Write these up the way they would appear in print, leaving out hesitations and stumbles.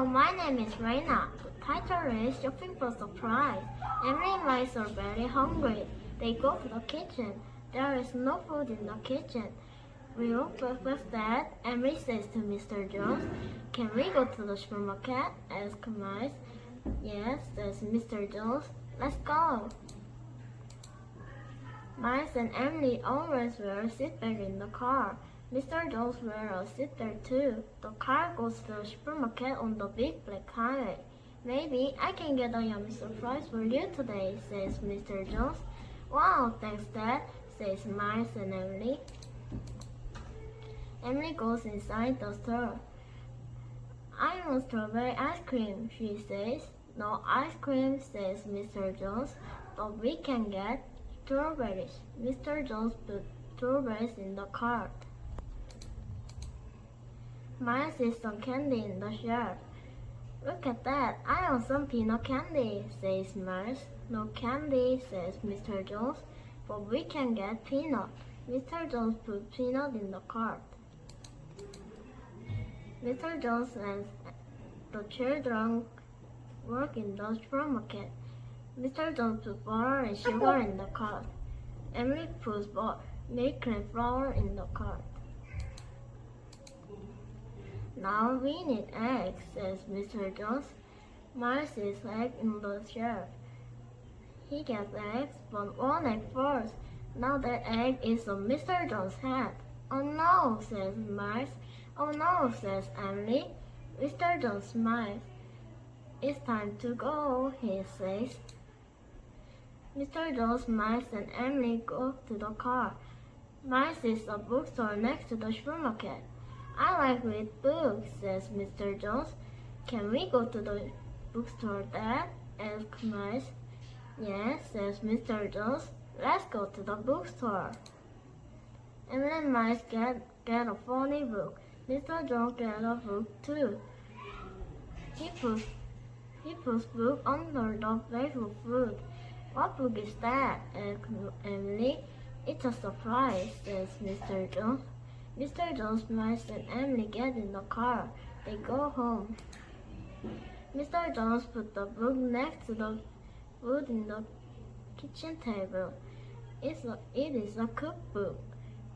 Hello, my name is Reina. The title is Shopping for Surprise. Emily and Mice are very hungry. They go to the kitchen. There is no food in the kitchen. We look breakfast that Emily says to Mr. Jones, "Can we go to the supermarket?" asks Mice. "Yes," says Mr. Jones. "Let's go." Mice and Emily always wear a seatbelt in the car. Mr. Jones wears a seatbelt too. The car goes to the supermarket on the big black highway. "Maybe I can get a yummy surprise for you today," says Mr. Jones. "Wow, thanks, Dad," says Mice and Emily. Emily goes inside the store. "I want strawberry ice cream," she says. "No ice cream," says Mr. Jones, "but we can get strawberries." Mr. Jones put strawberries in the cart. Mice sees some candy in the shelf. "Look at that, I want some peanut candy," says Mice. "No candy," says Mr. Jones, "but we can get peanut." Mr. Jones put peanut in the cart. Mr. Jones and the children work in the supermarket. Mr. Jones put butter and sugar in the cart. Emily puts milk and flour in the cart. "Now we need eggs," says Mr. Jones. Mice sees egg in the shelf. He gets eggs, but one egg first. Now that egg is on Mr. Jones' head. "Oh no," says Mice. "Oh no," says Emily. Mr. Jones smiles. "It's time to go," he says. Mr. Jones, Mice, and Emily go to the car. Mice is a bookstore next to the supermarket. "I like read books," says Mr. Jones. "Can we go to the bookstore, Dad?" asks Mice. "Yes," says Mr. Jones. "Let's go to the bookstore." Emily and Mice get a funny book. Mr. Jones gets a book too. He puts book under the bag of food. "What book is that?" asks Emily. "It's a surprise," says Mr. Jones. Mr. Jones, Mice, and Emily get in the car. They go home. Mr. Jones put the book next to the food in the kitchen table. It is a cookbook.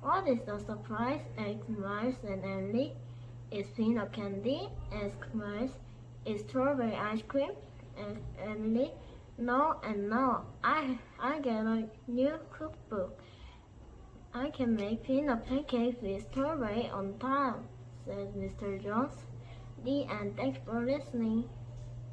"What is the surprise?" asks Mice and Emily. "Is peanut candy?" asks Mice. "Is strawberry ice cream?" asks Emily. "No and no. I get a new cookbook. I can make peanut pancakes with strawberry on top," says Mr. Jones. The end. Thanks for listening.